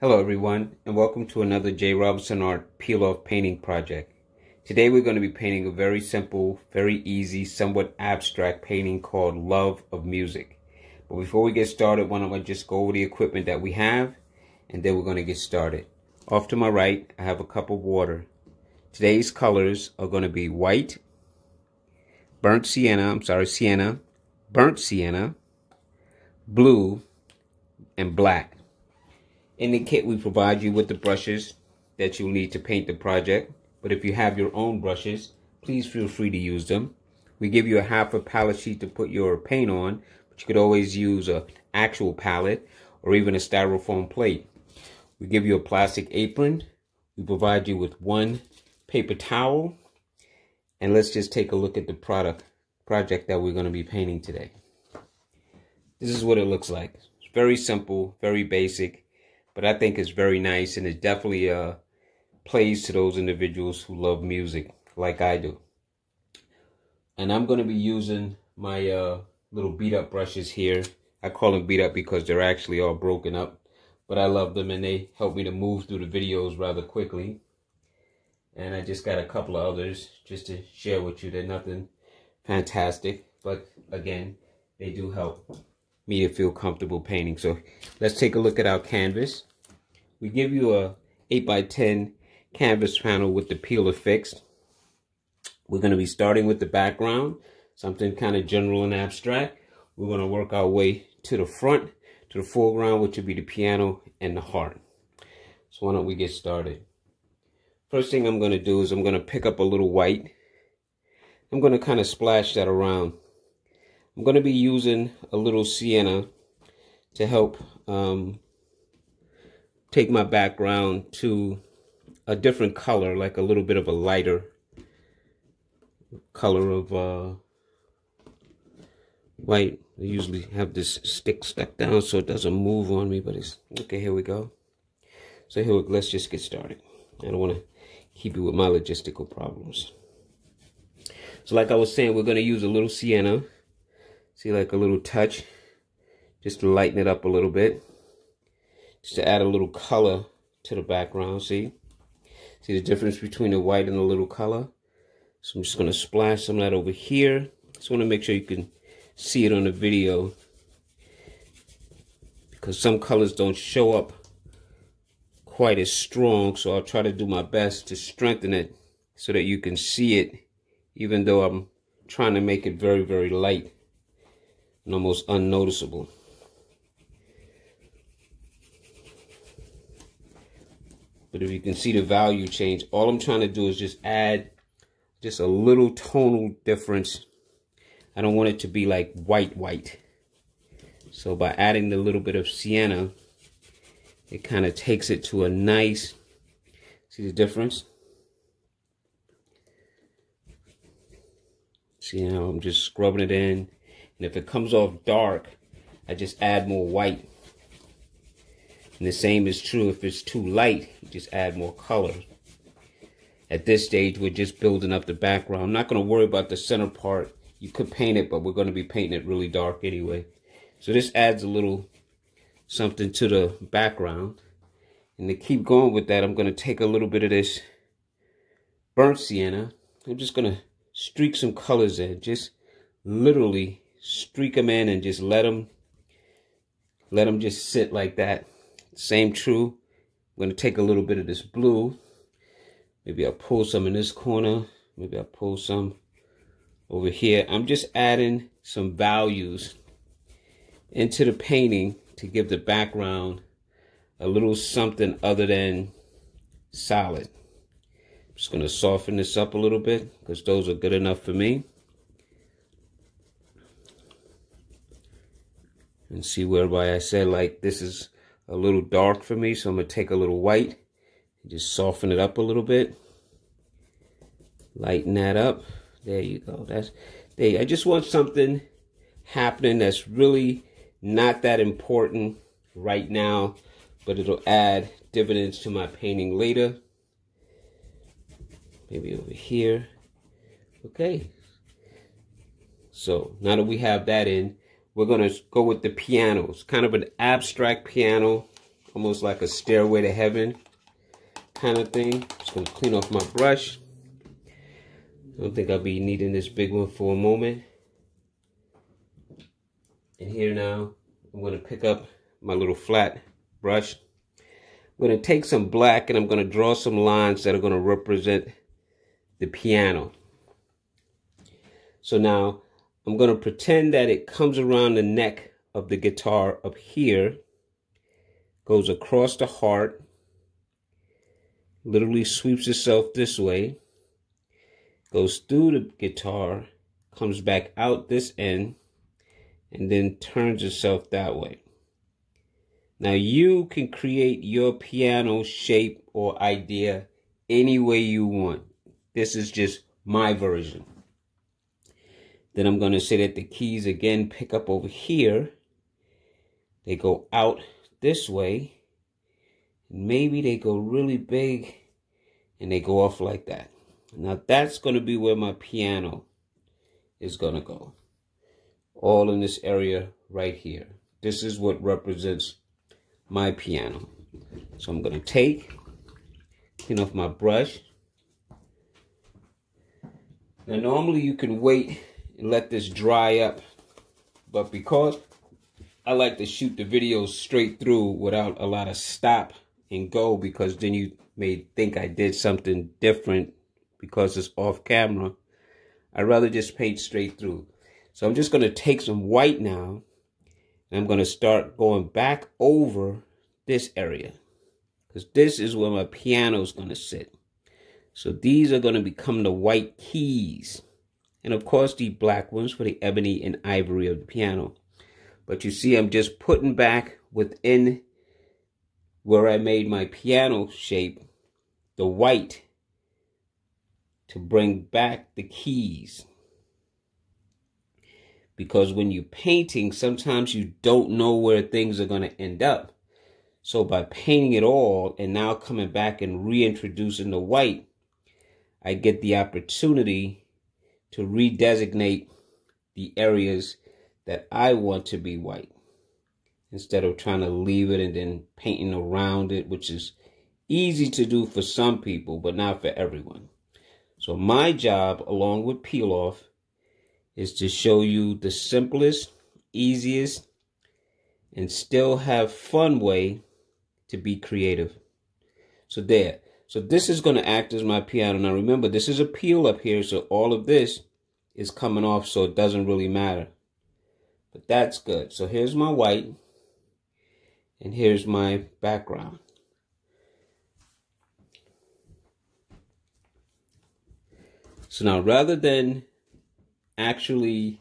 Hello everyone, and welcome to another J. Robinson Art peel-off painting project. Today we're going to be painting a very simple, very easy, somewhat abstract painting called Love of Music. But before we get started, why don't I just go over the equipment that we have, and then we're going to get started. Off to my right, I have a cup of water. Today's colors are going to be white, burnt sienna, burnt sienna, blue, and black. In the kit, we provide you with the brushes that you'll need to paint the project. But if you have your own brushes, please feel free to use them. We give you a half a palette sheet to put your paint on, but you could always use an actual palette or even a styrofoam plate. We give you a plastic apron. We provide you with one paper towel. And let's just take a look at the project that we're going to be painting today. This is what it looks like. It's very simple, very basic. But I think it's very nice, and it definitely plays to those individuals who love music like I do. And I'm going to be using my little beat up brushes here. I call them beat up because they're actually all broken up. But I love them, and they help me to move through the videos rather quickly. And I just got a couple of others just to share with you. They're nothing fantastic, but again, they do help me to feel comfortable painting. So let's take a look at our canvas. We give you a 8x10 canvas panel with the peeler fixed. We're going to be starting with the background, something kind of general and abstract. We're going to work our way to the front, to the foreground, which would be the piano and the heart. So why don't we get started? First thing I'm going to do is I'm going to pick up a little white. I'm going to kind of splash that around. I'm going to be using a little sienna to help take my background to a different color, like a little bit of a lighter color of white. I usually have this stick stuck down so it doesn't move on me, but it's okay. Here we go. So here, let's just get started. I don't want to keep you with my logistical problems. So like I was saying, we're going to use a little sienna. See, like a little touch, just to lighten it up a little bit, just to add a little color to the background. See the difference between the white and the little color? So I'm just going to splash some of that over here. Just want to make sure you can see it on the video, because some colors don't show up quite as strong. So I'll try to do my best to strengthen it so that you can see it, even though I'm trying to make it very, very light and almost unnoticeable. But if you can see the value change, all I'm trying to do is just add just a little tonal difference. I don't want it to be like white. So by adding the little bit of sienna, it kind of takes it to a nice, see the difference? See how I'm just scrubbing it in. And if it comes off dark, I just add more white. And the same is true if it's too light, you just add more color. At this stage, we're just building up the background. I'm not going to worry about the center part. You could paint it, but we're going to be painting it really dark anyway. So this adds a little something to the background. And to keep going with that, I'm going to take a little bit of this burnt sienna. I'm just going to streak some colors in. Just literally streak them in and just let them just sit like that. Same true. I'm going to take a little bit of this blue. Maybe I'll pull some in this corner. Maybe I'll pull some over here. I'm just adding some values into the painting to give the background a little something other than solid. I'm just going to soften this up a little bit because those are good enough for me. And see whereby I said like this is a little dark for me, so I'm going to take a little white and just soften it up a little bit. Lighten that up. There you go. I just want something happening that's really not that important right now, but it'll add dividends to my painting later. Maybe over here. Okay. So now that we have that in, we're going to go with the piano. It's kind of an abstract piano. almost like a stairway to heaven kind of thing. Just gonna clean off my brush. I don't think I'll be needing this big one for a moment. And here now, I'm gonna pick up my little flat brush. I'm gonna take some black and I'm gonna draw some lines that are gonna represent the piano. So now I'm gonna pretend that it comes around the neck of the guitar up here, goes across the heart, literally sweeps itself this way, goes through the guitar, comes back out this end, and then turns itself that way. Now you can create your piano shape or idea any way you want. This is just my version. Then I'm going to say that the keys again pick up over here. They go out this way. Maybe they go really big and they go off like that. Now that's going to be where my piano is going to go. All in this area right here. This is what represents my piano. So I'm going to clean off my brush. Now normally you can wait and let this dry up, but because I like to shoot the videos straight through without a lot of stop and go, because then you may think I did something different because it's off camera, I'd rather just paint straight through. So I'm just going to take some white now, and I'm going to start going back over this area, because this is where my piano is going to sit. So these are going to become the white keys. And of course, the black ones for the ebony and ivory of the piano. But you see, I'm just putting back within where I made my piano shape, the white, to bring back the keys. Because when you're painting, sometimes you don't know where things are going to end up. So by painting it all and now coming back and reintroducing the white, I get the opportunity to redesignate the areas that I want to be white, instead of trying to leave it and then painting around it, which is easy to do for some people, but not for everyone. So my job, along with Peiloff, is to show you the simplest, easiest, and still have fun way to be creative. So there. So this is going to act as my piano. Now remember, this is a peel up here, so all of this is coming off, so it doesn't really matter. But that's good. So here's my white, and here's my background. So now, rather than actually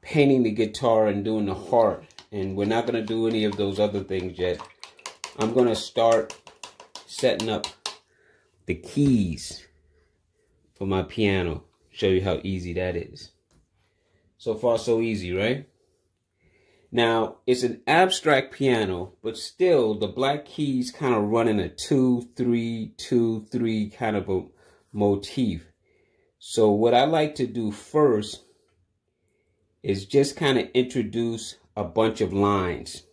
painting the guitar and doing the heart, and we're not going to do any of those other things yet, I'm going to start setting up the keys for my piano. Show you how easy that is. So far, so easy, right? Now, it's an abstract piano, but still the black keys kind of run in a 2-3, 2-3 kind of a motif. So what I like to do first is just kind of introduce a bunch of lines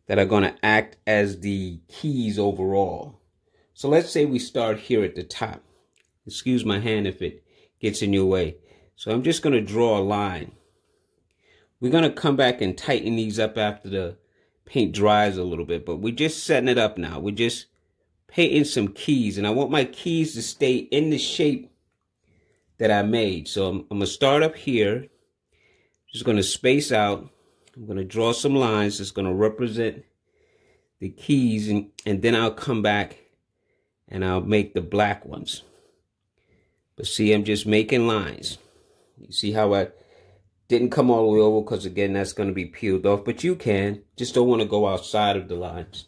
that are going to act as the keys overall. So let's say we start here at the top. Excuse my hand if it gets in your way. So I'm just going to draw a line. We're going to come back and tighten these up after the paint dries a little bit, but we're just setting it up now. We're just painting some keys, and I want my keys to stay in the shape that I made. So I'm going to start up here. Just going to space out. I'm going to draw some lines that's going to represent the keys, and then I'll come back and I'll make the black ones. But see, I'm just making lines. You see how I didn't come all the way over, because again, that's going to be peeled off, but you can. Just don't want to go outside of the lines.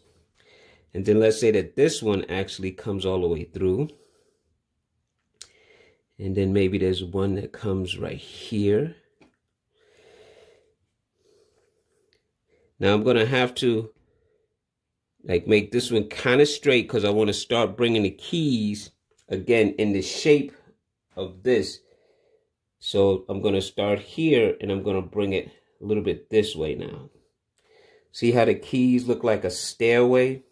And then let's say that this one actually comes all the way through. And then maybe there's one that comes right here. Now I'm going to have to make this one kind of straight, because I want to start bringing the keys again in the shape of this. So I'm going to start here, and I'm going to bring it a little bit this way now. See how the keys look like a stairway?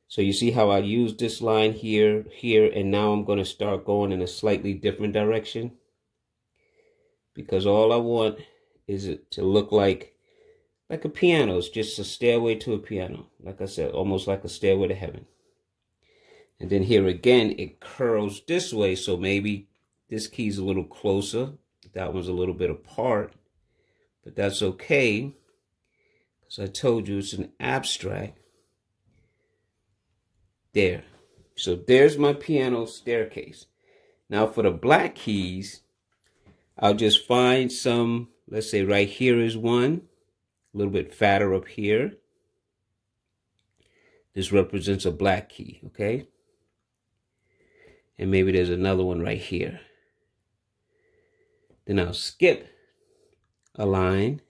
So you see how I use this line here, and now I'm going to start going in a slightly different direction. Because all I want is it to look like a piano. It's just a stairway to a piano. Like I said, almost like a stairway to heaven. And then here again, it curls this way. So maybe this key's a little closer. That one's a little bit apart. But that's okay. Because I told you it's an abstract. There. So there's my piano staircase. Now for the black keys, I'll just find some, let's say right here is one. A little bit fatter up here. This represents a black key, okay? And maybe there's another one right here. Then I'll skip a line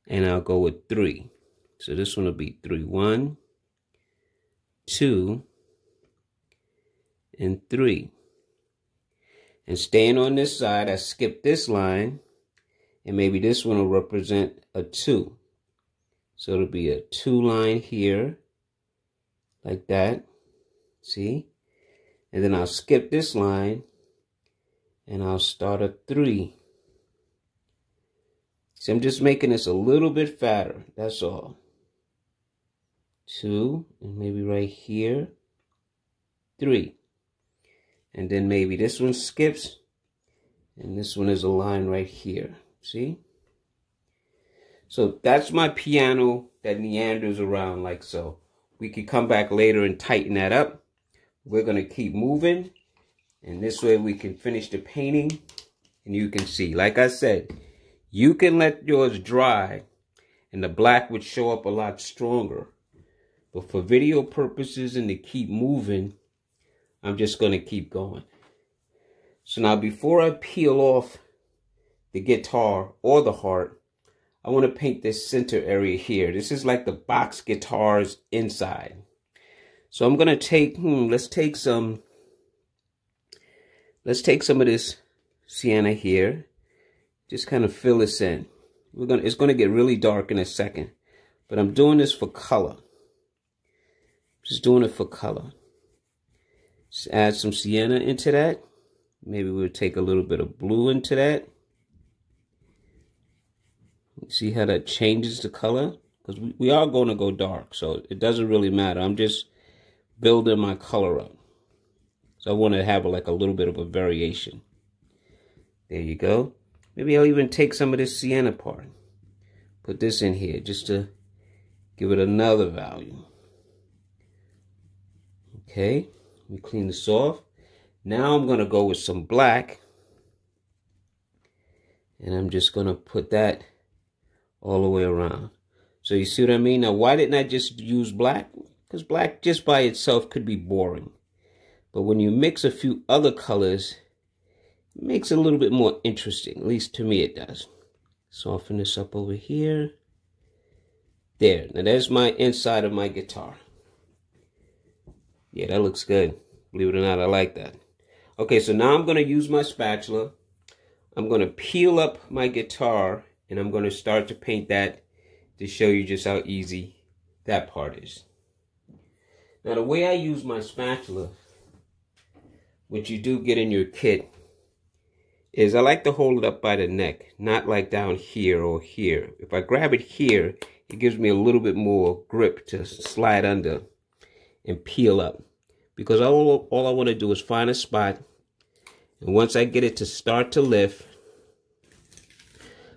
and I'll go with 3. So this one will be 3. 1, 2, and 3. And staying on this side, I skip this line, and maybe this one will represent a 2. So it'll be a 2 line here, like that. See? And then I'll skip this line, and I'll start a 3. See, I'm just making this a little bit fatter, that's all. 2, and maybe right here, 3. And then maybe this one skips, and this one is a line right here. See? So that's my piano that meanders around like so. We could come back later and tighten that up. We're going to keep moving, and this way we can finish the painting, and you can see. Like I said, you can let yours dry, and the black would show up a lot stronger. But for video purposes and to keep moving, I'm just going to keep going. So now before I peel off the guitar or the heart, I want to paint this center area here. This is like the box guitar's inside. So I'm going to take, let's take some of this sienna here. Just kind of fill this in. It's going to get really dark in a second, but I'm doing this for color. Just doing it for color. Just add some sienna into that. Maybe we'll take a little bit of blue into that. See how that changes the color? Because we are going to go dark, so it doesn't really matter. I'm just building my color up. So I want to have like a little bit of a variation. There you go. Maybe I'll even take some of this sienna part. Put this in here just to give it another value. Okay, let me clean this off. Now I'm going to go with some black. And I'm just going to put that all the way around. So you see what I mean? Now, why didn't I just use black? Because black just by itself could be boring. But when you mix a few other colors, it makes it a little bit more interesting. At least to me it does. Soften this up over here. There. Now there's my inside of my guitar. Yeah, that looks good. Believe it or not, I like that. Okay, so now I'm going to use my spatula. I'm going to peel up my guitar, and I'm going to start to paint that to show you just how easy that part is. Now, the way I use my spatula, which you do get in your kit, is I like to hold it up by the neck, not like down here or here. If I grab it here, it gives me a little bit more grip to slide under and peel up. Because all I want to do is find a spot, and once I get it to start to lift,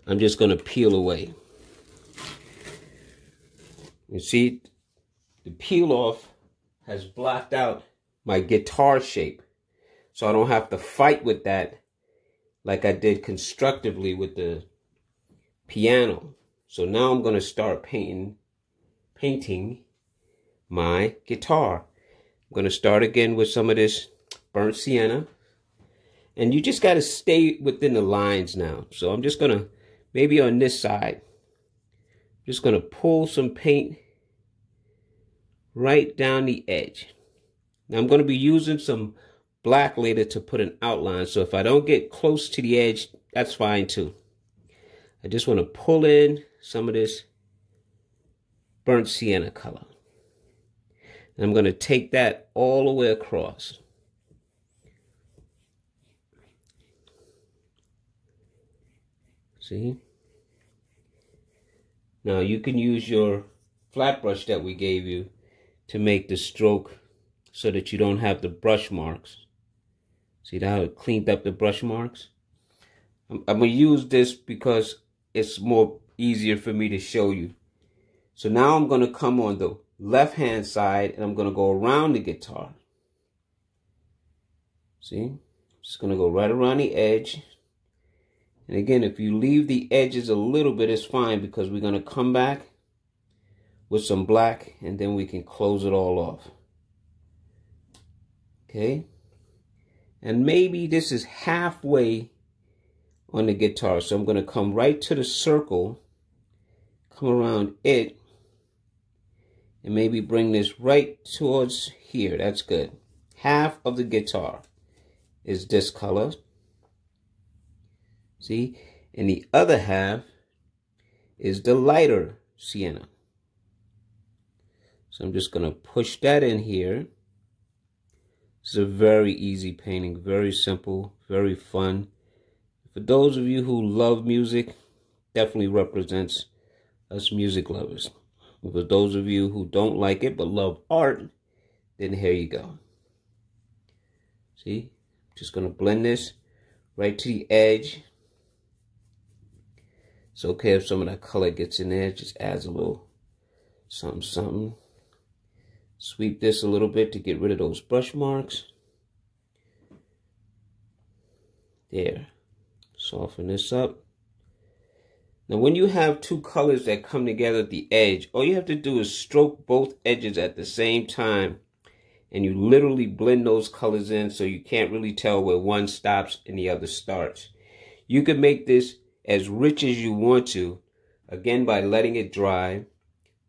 I'm just going to peel away. You see, the peel off has blocked out my guitar shape, so I don't have to fight with that like I did constructively with the piano. So now I'm going to start painting my guitar. I'm going to start again with some of this burnt sienna. And you just got to stay within the lines now. So I'm just going to, maybe on this side, just going to pull some paint right down the edge. Now I'm going to be using some black later to put an outline. So if I don't get close to the edge, that's fine too. I just want to pull in some of this burnt sienna color. And I'm going to take that all the way across. See? Now you can use your flat brush that we gave you to make the stroke so that you don't have the brush marks. See how it cleaned up the brush marks? I'm going to use this because it's more easier for me to show you. So now I'm going to come on the left hand side and I'm going to go around the guitar. See? Just going to go right around the edge. And again, if you leave the edges a little bit, it's fine because we're going to come back with some black and then we can close it all off. Okay? And maybe this is halfway on the guitar. So I'm going to come right to the circle, come around it, and maybe bring this right towards here. That's good. Half of the guitar is this color. See? And the other half is the lighter sienna. So I'm just going to push that in here. It's a very easy painting, very simple, very fun. For those of you who love music, definitely represents us music lovers. For those of you who don't like it but love art, then here you go. See? Just going to blend this right to the edge. It's okay if some of that color gets in there, just adds a little something, something. Sweep this a little bit to get rid of those brush marks. There. Soften this up. Now when you have two colors that come together at the edge, all you have to do is stroke both edges at the same time. And you literally blend those colors in so you can't really tell where one stops and the other starts. You can make this as rich as you want to, again by letting it dry.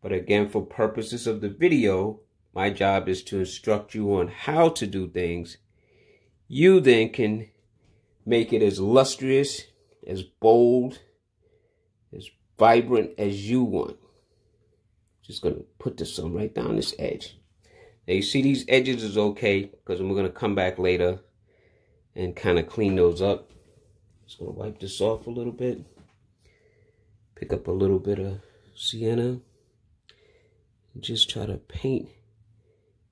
But again, for purposes of the video, my job is to instruct you on how to do things. You then can make it as lustrous, as bold, as vibrant as you want. Just going to put this on right down this edge. Now you see these edges is okay because we're going to come back later and kind of clean those up. Just going to wipe this off a little bit. Pick up a little bit of sienna. And just try to paint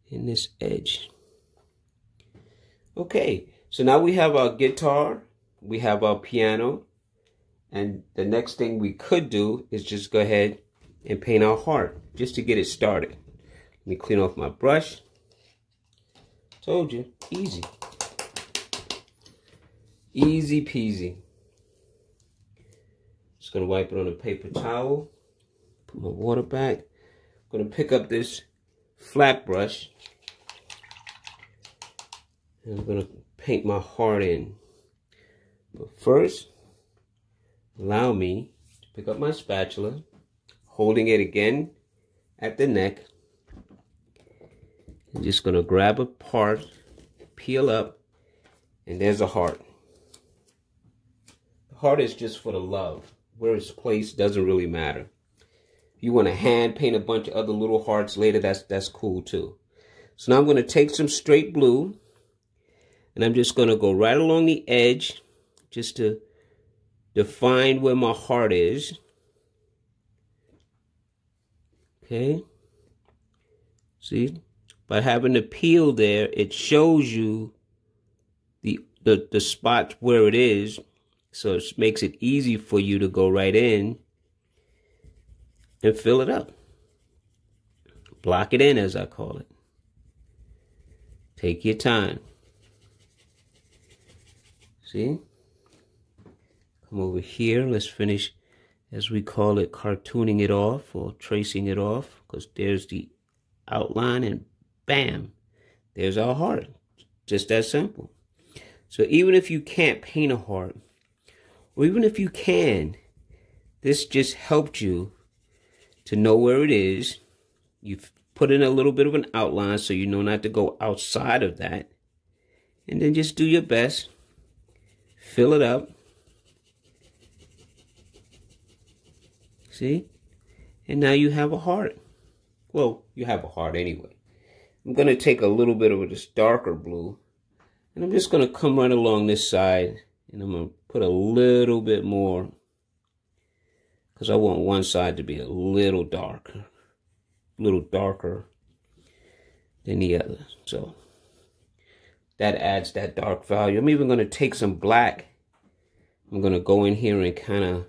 in this edge. Okay, so now we have our guitar, we have our piano, and the next thing we could do is just go ahead and paint our heart, just to get it started. Let me clean off my brush. Told you, easy. Easy peasy. Just gonna wipe it on a paper towel, put my water back. I'm gonna pick up this flat brush and I'm going to paint my heart in. But first, allow me to pick up my spatula, holding it again at the neck. I'm just going to grab a part, peel up, and there's a heart. The heart is just for the love. Where it's placed doesn't really matter. If you want to hand paint a bunch of other little hearts later, that's cool too. So now I'm going to take some straight blue, and I'm just going to go right along the edge just to define where my heart is. Okay. See? By having the peel there, it shows you the spot where it is. So it makes it easy for you to go right in and fill it up. Block it in, as I call it. Take your time. See? Come over here. Let's finish, as we call it, cartooning it off or tracing it off. Because there's the outline and bam, there's our heart. Just that simple. So even if you can't paint a heart, or even if you can, this just helped you to know where it is. You've put in a little bit of an outline so you know not to go outside of that. And then just do your best. Fill it up. See? And now you have a heart. Well, you have a heart anyway. I'm going to take a little bit of this darker blue, and I'm just going to come right along this side, and I'm going to put a little bit more, because I want one side to be a little darker than the other. So that adds that dark value. I'm even going to take some black. I'm going to go in here and kind of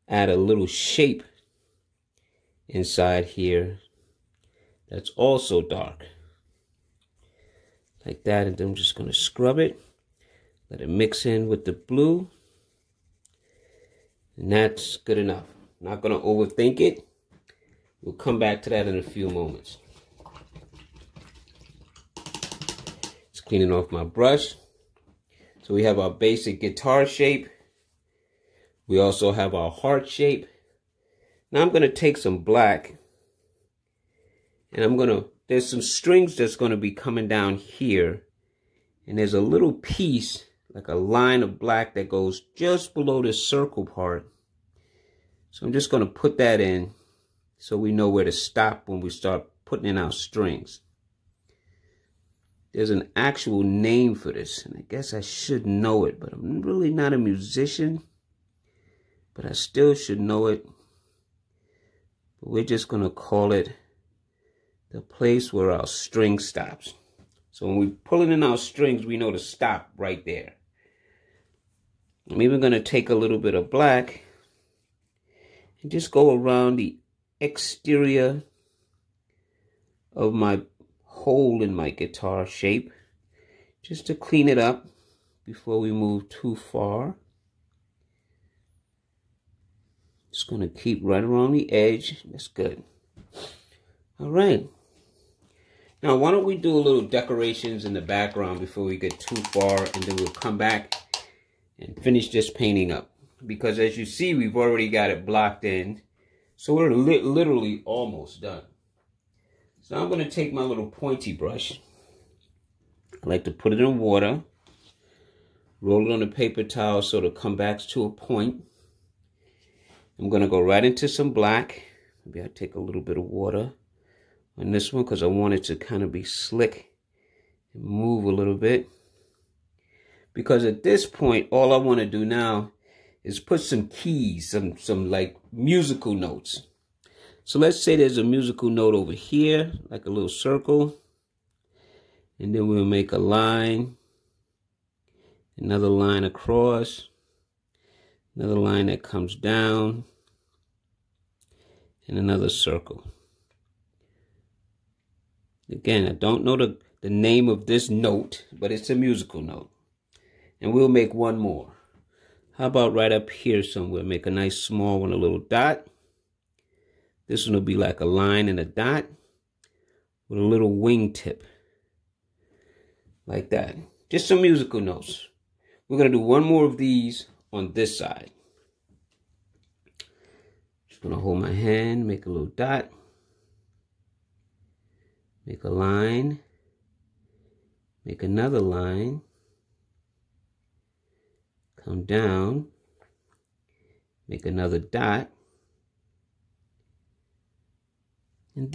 add a little shape inside here that's also dark. Like that, and then I'm just going to scrub it. Let it mix in with the blue. And that's good enough. Not going to overthink it. We'll come back to that in a few moments. Just cleaning off my brush. So we have our basic guitar shape. We also have our heart shape. Now I'm going to take some black, and there's some strings that's going to be coming down here. And there's a little piece, like a line of black that goes just below this circle part. So I'm just going to put that in so we know where to stop when we start putting in our strings. There's an actual name for this, and I guess I should know it, but I'm really not a musician, but I still should know it. But we're just going to call it the place where our string stops. So when we're pulling in our strings, we know to stop right there. I'm even going to take a little bit of black and just go around the exterior of my hole in my guitar shape, just to clean it up before we move too far. Just going to keep right around the edge. That's good. All right. Now, why don't we do a little decorations in the background before we get too far, and then we'll come back and finish this painting up. Because as you see, we've already got it blocked in. So we're literally almost done. So I'm going to take my little pointy brush. I like to put it in water. Roll it on a paper towel so it'll come back to a point. I'm going to go right into some black. Maybe I'll take a little bit of water on this one because I want it to kind of be slick and move a little bit. Because at this point, all I want to do now is put some keys, some like musical notes. So let's say there's a musical note over here, like a little circle. And then we'll make a line, another line across, another line that comes down, and another circle. Again, I don't know the name of this note, but it's a musical note. And we'll make one more. How about right up here somewhere? Make a nice small one, a little dot. This one will be like a line and a dot with a little wingtip. Like that. Just some musical notes. We're going to do one more of these on this side. Just going to hold my hand, make a little dot. Make a line. Make another line. Come down. Make another dot. And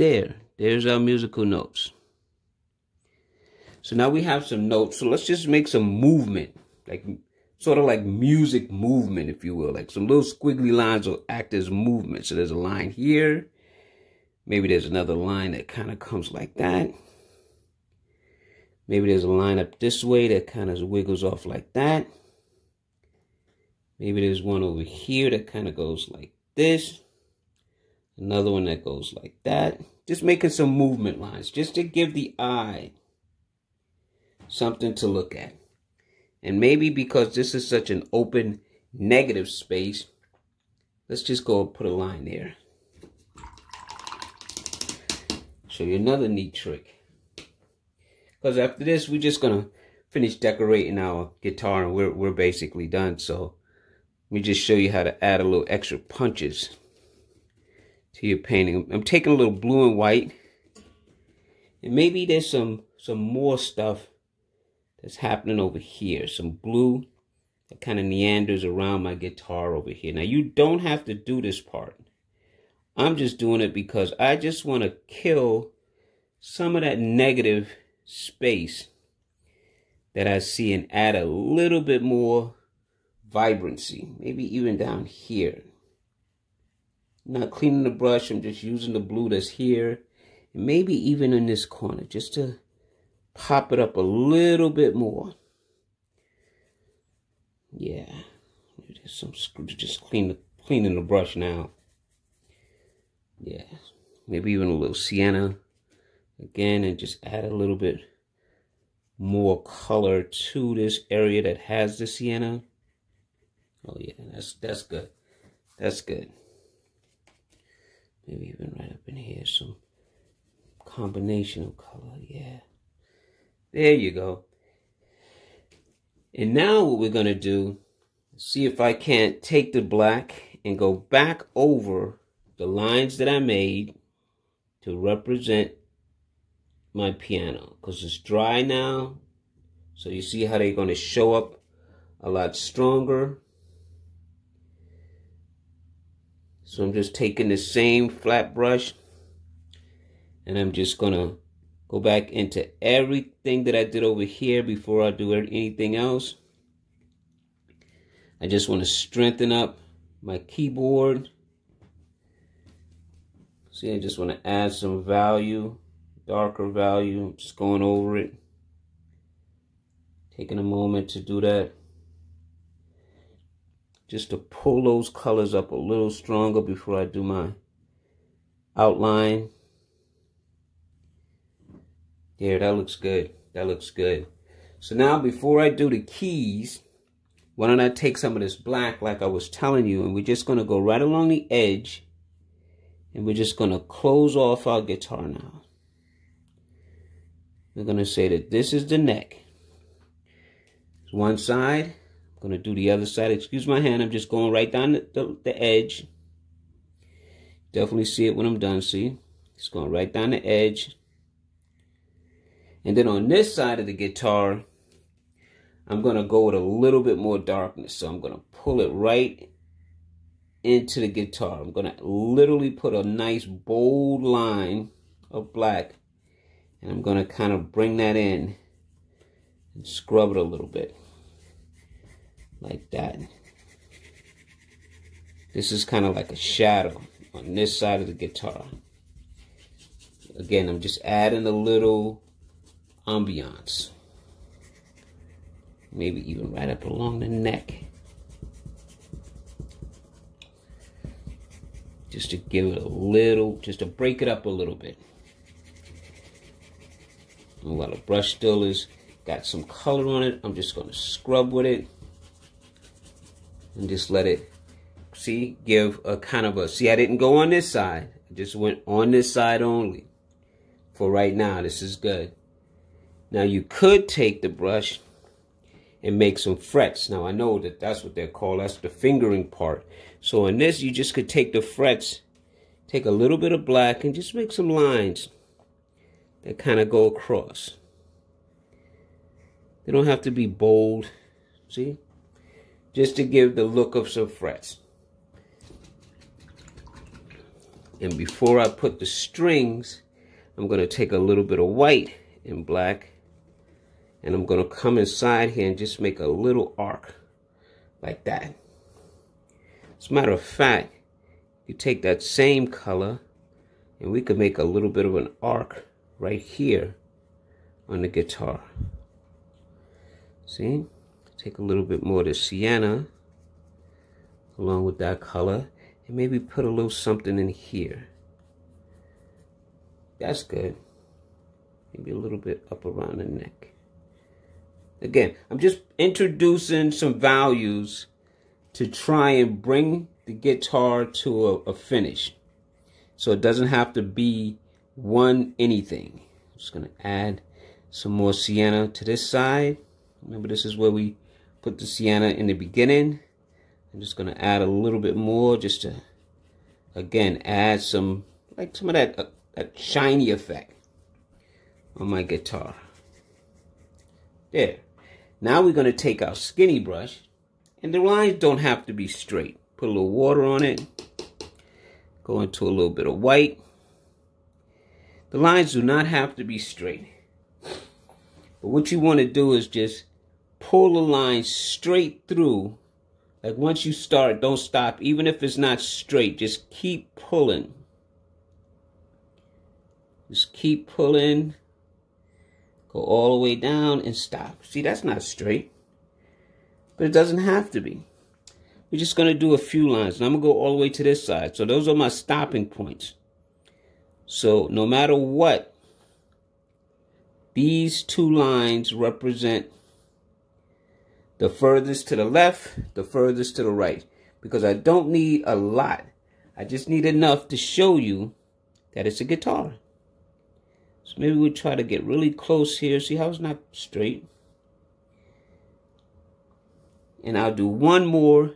there's our musical notes. So now we have some notes. So let's just make some movement, like sort of like music movement, if you will. Like some little squiggly lines will act as movement. So there's a line here. Maybe there's another line that kind of comes like that. Maybe there's a line up this way that kind of wiggles off like that. Maybe there's one over here that kind of goes like this. Another one that goes like that. Just making some movement lines, just to give the eye something to look at. And maybe because this is such an open negative space, let's just go and put a line there. Show you another neat trick. Because after this, we're just going to finish decorating our guitar, and we're basically done. So let me just show you how to add a little extra punches to your painting. I'm taking a little blue and white, and maybe there's some more stuff that's happening over here. Some blue that kind of meanders around my guitar over here. Now, you don't have to do this part. I'm just doing it because I just want to kill some of that negative space that I see and add a little bit more vibrancy, maybe even down here. I'm not cleaning the brush, I'm just using the blue that's here, and maybe even in this corner, just to pop it up a little bit more. Yeah, there's some just cleaning the brush now. Yeah, maybe even a little sienna again, and just add a little bit more color to this area that has the sienna. Oh yeah, that's good. That's good. Maybe even right up in here, some combination of color. Yeah, there you go. And now what we're gonna do, see if I can't take the black and go back over the lines that I made to represent my piano, because it's dry now. So you see how they're going to show up a lot stronger. So I'm just taking the same flat brush and I'm just going to go back into everything that I did over here before I do anything else. I just want to strengthen up my keyboard. See, I just want to add some value, darker value. I'm just going over it. Taking a moment to do that. Just to pull those colors up a little stronger before I do my outline. Yeah, that looks good. That looks good. So now before I do the keys, why don't I take some of this black like I was telling you, and we're just going to go right along the edge, and we're just going to close off our guitar now. We're going to say that this is the neck. One side. I'm going to do the other side. Excuse my hand. I'm just going right down the edge. Definitely see it when I'm done, see? It's going right down the edge. And then on this side of the guitar, I'm going to go with a little bit more darkness. So I'm going to pull it right into the guitar. I'm going to literally put a nice bold line of black. And I'm going to kind of bring that in and scrub it a little bit. Like that. This is kind of like a shadow on this side of the guitar. Again, I'm just adding a little ambiance. Maybe even right up along the neck. Just to give it a little, just to break it up a little bit. And while the brush still is got some color on it, I'm just going to scrub with it. And just let it, see, give a kind of a, see, I didn't go on this side. I just went on this side only. For right now, this is good. Now you could take the brush and make some frets. Now I know that that's what they're called. That's the fingering part. So in this, you just could take the frets, take a little bit of black and just make some lines that kind of go across. They don't have to be bold, see? Just to give the look of some frets. And before I put the strings, I'm going to take a little bit of white and black, and I'm going to come inside here and just make a little arc like that. As a matter of fact, you take that same color and we could make a little bit of an arc right here on the guitar. See? Take a little bit more of the sienna along with that color and maybe put a little something in here. That's good. Maybe a little bit up around the neck. Again, I'm just introducing some values to try and bring the guitar to a finish. So it doesn't have to be one anything. I'm just going to add some more sienna to this side. Remember, this is where we put the sienna in the beginning. I'm just going to add a little bit more just to, again, add some, like some of that shiny effect on my guitar. There. Now we're going to take our skinny brush, and the lines don't have to be straight. Put a little water on it. Go into a little bit of white. The lines do not have to be straight. But what you want to do is just pull the line straight through. Like once you start, don't stop. Even if it's not straight, just keep pulling. Just keep pulling. Go all the way down and stop. See, that's not straight. But it doesn't have to be. We're just going to do a few lines. And I'm going to go all the way to this side. So those are my stopping points. So no matter what, these two lines represent the furthest to the left, the furthest to the right. Because I don't need a lot. I just need enough to show you that it's a guitar. So maybe we'll try to get really close here. See how it's not straight? And I'll do one more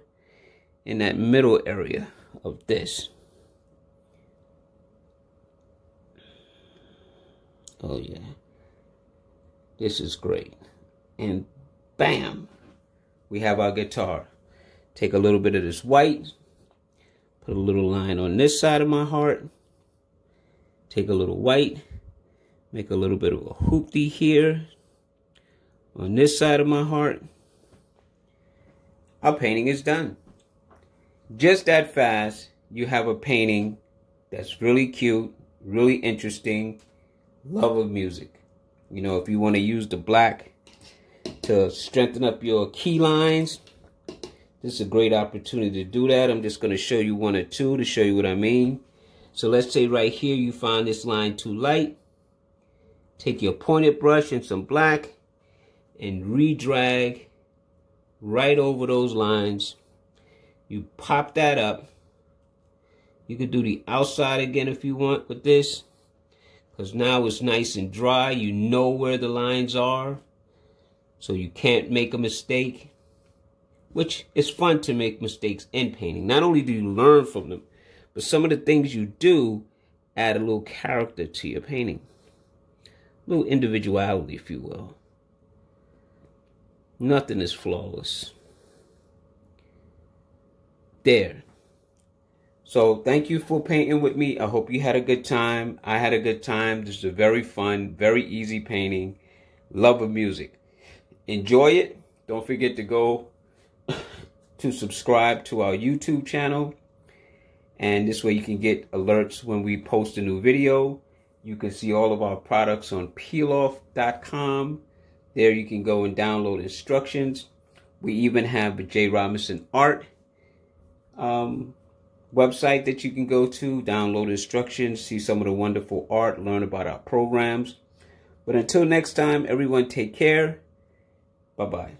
in that middle area of this. Oh yeah. This is great. And bam, we have our guitar. Take a little bit of this white, put a little line on this side of my heart, take a little white, make a little bit of a hoopty here on this side of my heart. Our painting is done. Just that fast, you have a painting that's really cute, really interesting, love of music. You know, if you want to use the black to strengthen up your key lines, this is a great opportunity to do that. I'm just going to show you one or two to show you what I mean. So let's say right here you find this line too light. Take your pointed brush and some black and re-drag right over those lines. You pop that up. You could do the outside again if you want with this, because now it's nice and dry. You know where the lines are, so you can't make a mistake, which is fun to make mistakes in painting. Not only do you learn from them, but some of the things you do add a little character to your painting. A little individuality, if you will. Nothing is flawless. There. So thank you for painting with me. I hope you had a good time. I had a good time. This is a very fun, very easy painting. Love of music. Enjoy it. Don't forget to go to subscribe to our YouTube channel. And this way you can get alerts when we post a new video. You can see all of our products on Peiloff.com. There you can go and download instructions. We even have a J. Robinson Art website that you can go to, download instructions, see some of the wonderful art, learn about our programs. But until next time, everyone take care. Bye-bye.